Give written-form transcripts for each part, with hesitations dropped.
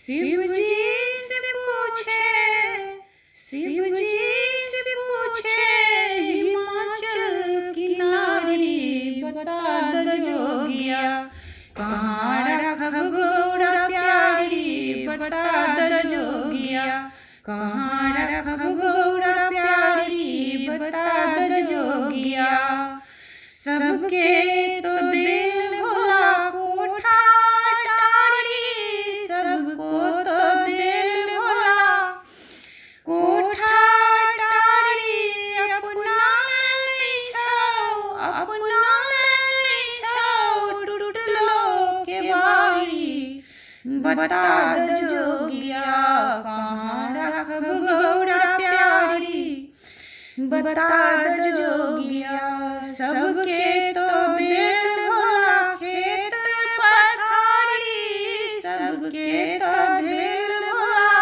शिव जी से पूछे, शिव जी से पूछे, हिमाचल की नारी बता द जोगिया, कहाँ रखब गौरा प्यारी बता द जोगिया, कहाँ रखब गौरा प्यारी बता द जोगिया। सबके तो दिल भोला कोठा टारी, सबको तो दिल भोला कोठा टारी, अपना नहीं छाओ, अपना नहीं छाओ, टूटलो के बारी बता द जोगिया, कहाँ रखब गौरा प्यारी बता द जोगिया। सबके तो दिल भोला खेत पथारी, सबके तो दिल भोला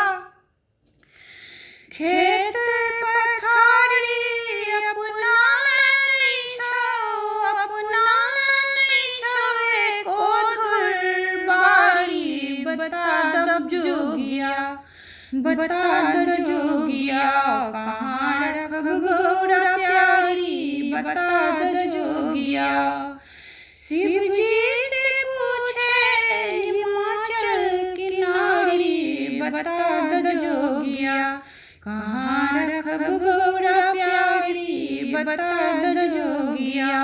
खेत पथारी, अपना नहीं छाओ, अपना नहीं छाओ, एको धुर बारी बता द जोगिया, बता द जोगिया, कहाँ रखब गौरा प्यारी बता द जोगिया। शिव जी से पूछे, हिमाचल की नारी बता द जोगिया, कहाँ रखब गौरा प्यारी बता द जोगिया।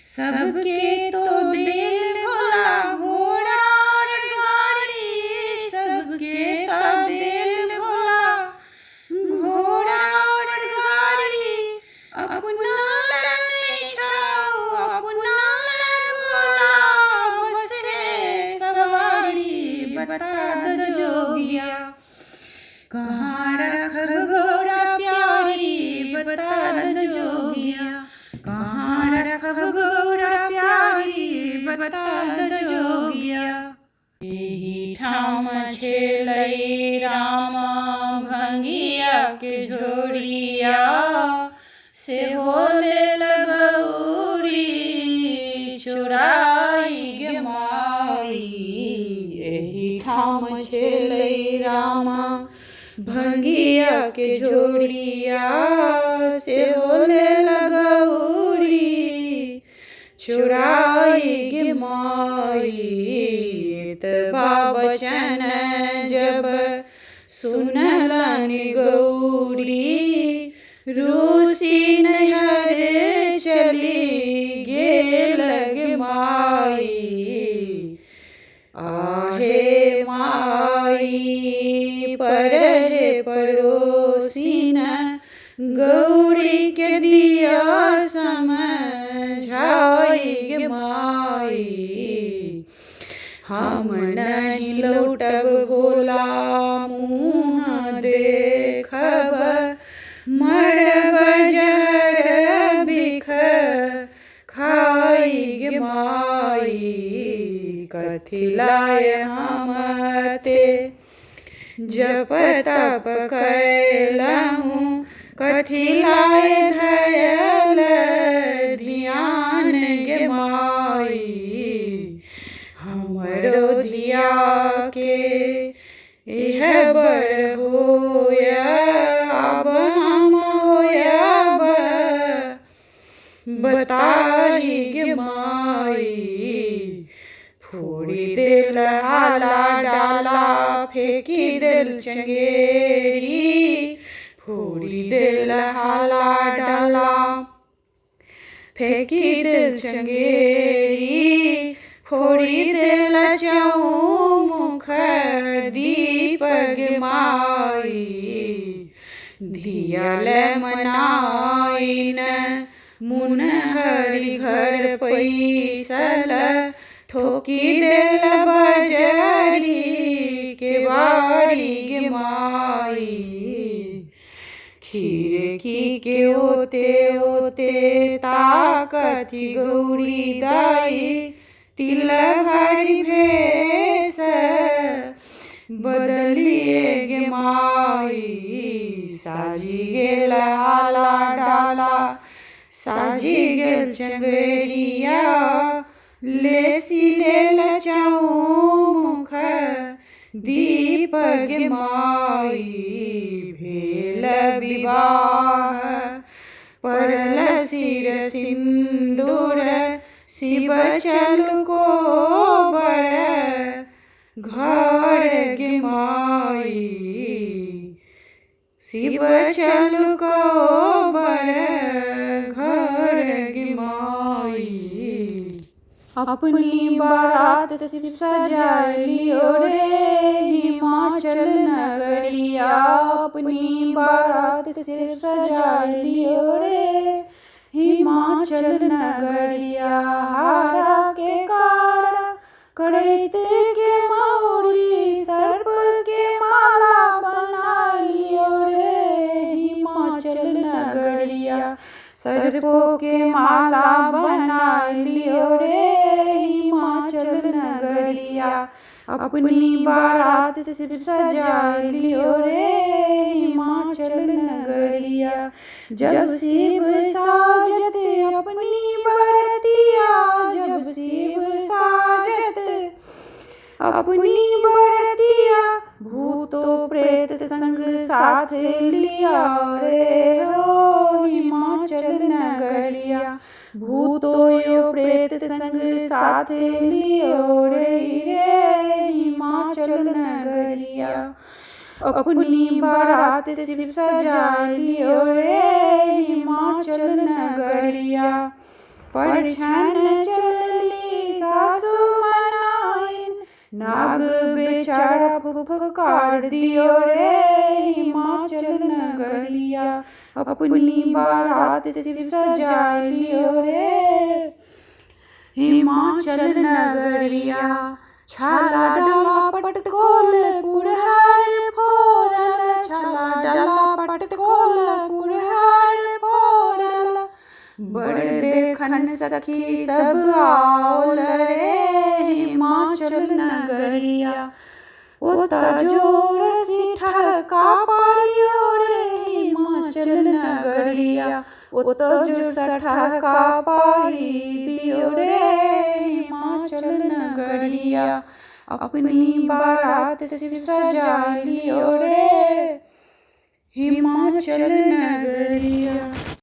सबके तो दिल भोला घोड़ा और गाड़ी, सबके तो दिल भोला घोड़ा और गाड़ी, अपना नहीं छाओ, अपना भोला बसे सवारी बता द जोगिया, कहाँ रखब गौरा प्यारी बता द जोगिया, कहाँ रखब गौरा प्यारी बता द जोगिया। एही ठाम छेलै राम भंगिया के झोरिया, से होले लगौरी चुराई गे माई। एही ठाम छेलै राम भंगिया के झोरिया, से होले लगौरी चुराई गे माई। एतबा बचन जब सुनलन गौरी, रूसी नैहर चली गेल गे माई। आहे माई परहे पड़ोसिन, गौरी के दिया समझाई गे माई। हम नहीं लौटब भोला मुँह देखब, मरब जहर बिख खाई गे माई। कथी लाय हम ते जप तप कैलहूँ, कथी लाय धयल ध्यान गे माई। हमरो दिया के यह बड़ होया, अब हम होयब बताही गे माई। फोड़ी दिल हाला डाला, फेंकी दिल चंगेरी, फोड़ी दिल हाला डाला, फेंकी दिल चंगेरी, फोड़ी दिल चौमुख दीपक माई। धियल मनाइन मुन हरि घर पैसल, ठोकी दिल बजरी के बारी गे माई। खिड़की के ओते ओते ताकती गौरी दाई, तिल भरी भेष बदलिए गे माई। साजी गेल हाला डाला, साजी गेल चंगेरिया, लेसी लेल चौमुख दीपक माई भेल विवाह पड़ल सिर सिंदूर शिव चलको बड़ घर गे माई शिव चलको बड़ घर गे माई अपनी बारात शिव सजालियो रे हिमाचल नगरिया अपनी बारात शिव सजालियो रे हिमाचल नगरिया हारा के काड़ा करैत के मौरी सर्प के माला बना लियो रे हिमाचल नगरिया सर्पों के माला बना लियो रे हिमाचल नगरिया अपनी बारात शिव सजा लियो रे हिमाचल नगरिया जब शिव साजत अपनी बरतिया जब शिव साजत अपनी बरतिया भूतो प्रेत संग साथ लिया रे हो हिमाचल नगरिया भूतो यो प्रेत संग साथ लियो रे हिमाचल नगरिया अपनी बारात शिव सजा लियो रे हिमाचल नगरिया परछन चलली सासु मनाइन नाग बेचारा फुफकार दियो रे हिमाचल नगरिया अपनी बारात शिव सजा लियो रे हिमाचल नगरिया छाला डाला पटकोल पुरहर फोड़ल छाला डाला पटकोल पुरहर फोड़ल बड़ देखन सखी सब आओल रे हिमाचल नगरिया ओता जोर सी ठका पड़ियो रे हिमाचल नगरिया ओता जो ठका पाड़ी दियो रे हिमाचल नगरिया अपनी बारात शिव सजा लियो रे हिमाचल नगरिया।